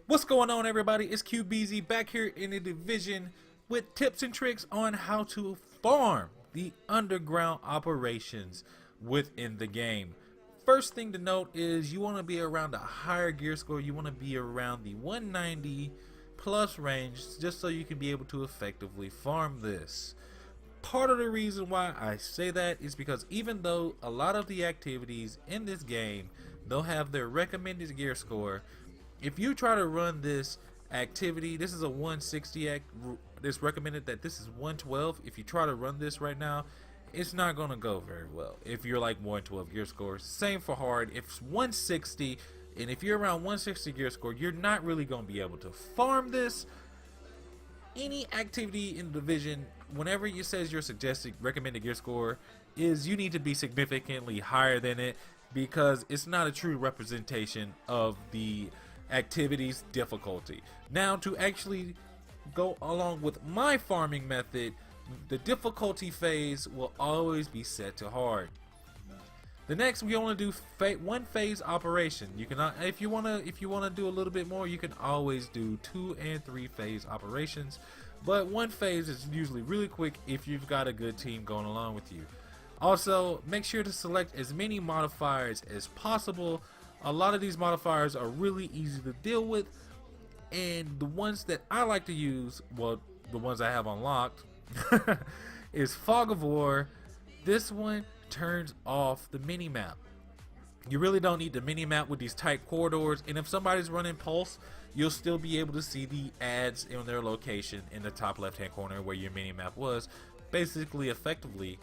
What's going on, everybody? It's QBZ back here in the division with tips and tricks on how to farm the underground operations within the game. First thing to note is you want to be around a higher gear score. You want to be around the 190 plus range just so you can be able to effectively farm this. Part of the reason why I say that is because even though a lot of the activities in this game, they'll have their recommended gear score, if you try to run this activity, this is a 160 it's recommended that this is 112. If you try to run this right now, it's not going to go very well if you're like 112 gear score. Same for hard. If it's 160, and if you're around 160 gear score, you're not really going to be able to farm this. Any activity in the division, whenever it says your suggested recommended gear score, is you need to be significantly higher than it, because it's not a true representation of the activity's difficulty. Now, to actually go along with my farming method, the difficulty phase will always be set to hard. The next, we only do one phase operation. You can, if you wanna do a little bit more, you can always do 2 and 3 phase operations. But one phase is usually really quick if you've got a good team going along with you. Also, make sure to select as many modifiers as possible. A lot of these modifiers are really easy to deal with, and the ones that I like to use, well, the ones I have unlocked, is Fog of War. This one turns off the mini-map. You really don't need the mini-map with these tight corridors, and if somebody's running Pulse, you'll still be able to see the ads in their location in the top left-hand corner where your mini-map was, basically effectively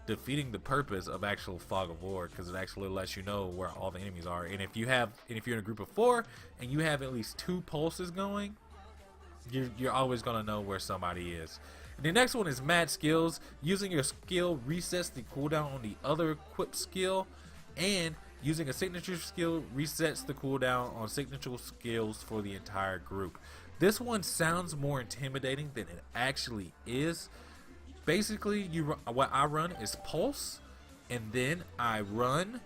defeating the purpose of actual Fog of War, because it actually lets you know where all the enemies are. And if you're in a group of 4 and you have at least 2 pulses going, you're always gonna know where somebody is. And the next one is Mad Skills. Using your skill resets the cooldown on the other equipped skill, and using a signature skill resets the cooldown on signature skills for the entire group. This one sounds more intimidating than it actually is. Basically, what I run is Pulse, and then I run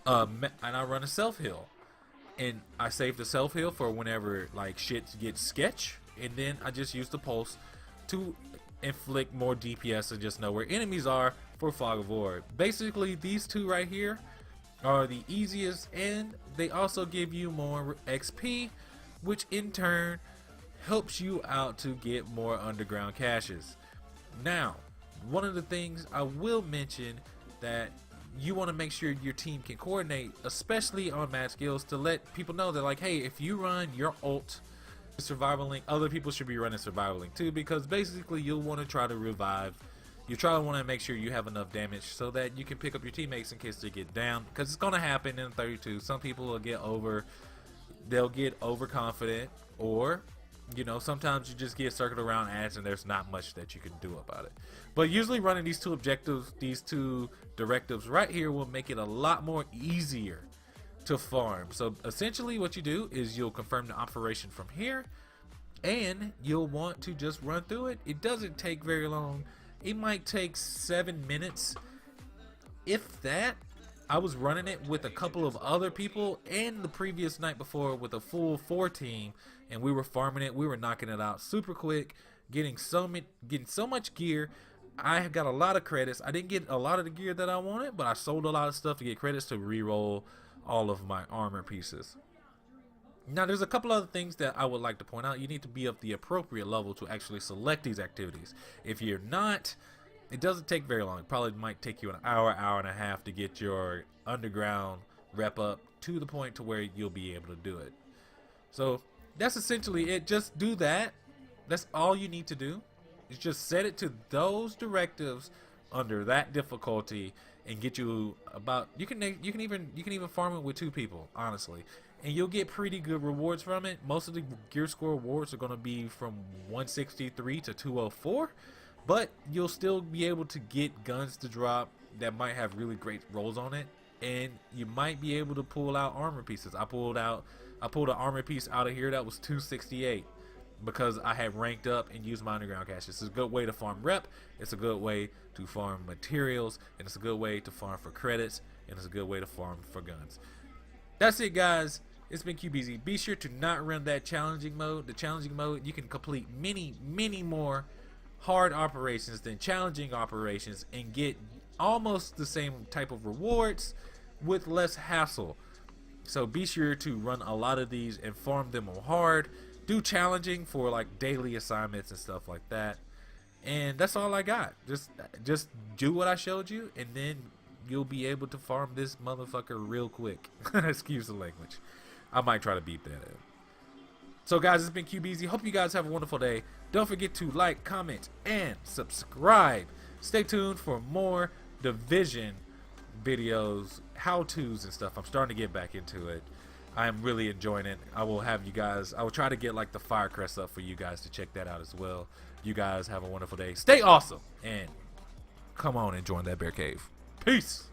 a self heal, and I save the self heal for whenever like shit gets sketch, and then I just use the Pulse to inflict more DPS and just know where enemies are for Fog of War. Basically, these two right here are the easiest, and they also give you more XP, which in turn helps you out to get more underground caches. Now, one of the things I will mention that you want to make sure your team can coordinate, especially on Mad Skills, to let people know that, like, hey, if you run your ult Survival Link, other people should be running Survival Link too, because basically you'll want to try to revive. You try to want to make sure you have enough damage so that you can pick up your teammates in case they get down, because it's going to happen in 32. Some people will they'll get overconfident, or you know, sometimes you just get circled around ads and there's not much that you can do about it. But usually running these two objectives, these two directives right here, will make it a lot more easier to farm. So essentially what you do is you'll confirm the operation from here, and you'll want to just run through it. It doesn't take very long. It might take 7 minutes, if that. I was running it with a couple of other people, and the previous night before with a full 4 team, and we were farming it. We were knocking it out super quick, getting so much gear. I got a lot of credits. I didn't get a lot of the gear that I wanted, but I sold a lot of stuff to get credits to re-roll all of my armor pieces. Now, there's a couple other things that I would like to point out. You need to be of the appropriate level to actually select these activities. If you're not, it doesn't take very long. It probably might take you an hour, hour and a half to get your underground rep up to the point to where you'll be able to do it. So that's essentially it. Just do that. That's all you need to do. Is just set it to those directives under that difficulty, and get you about, you can even farm it with 2 people, honestly, and you'll get pretty good rewards from it. Most of the gear score rewards are going to be from 163 to 204. But you'll still be able to get guns to drop that might have really great rolls on it, and you might be able to pull out armor pieces. I pulled an armor piece out of here that was 268 because I had ranked up and used my underground caches. It's a good way to farm rep, it's a good way to farm materials, and it's a good way to farm for credits, and it's a good way to farm for guns. That's it, guys. It's been QBZ. Be sure to not run that challenging mode. The challenging mode, you can complete many more hard operations than challenging operations and get almost the same type of rewards with less hassle. So be sure to run a lot of these and farm them on hard. Do challenging for like daily assignments and stuff like that. And that's all I got. Just do what I showed you, and then you'll be able to farm this motherfucker real quick. Excuse the language. I might try to beat that out. So guys, it's been QBZ. Hope you guys have a wonderful day. Don't forget to like, comment, and subscribe. Stay tuned for more Division videos, how-tos and stuff. I'm starting to get back into it. I'm really enjoying it. I will try to get like the Firecrest up for you guys to check that out as well. You guys have a wonderful day. Stay awesome, and come on and join that bear cave. Peace.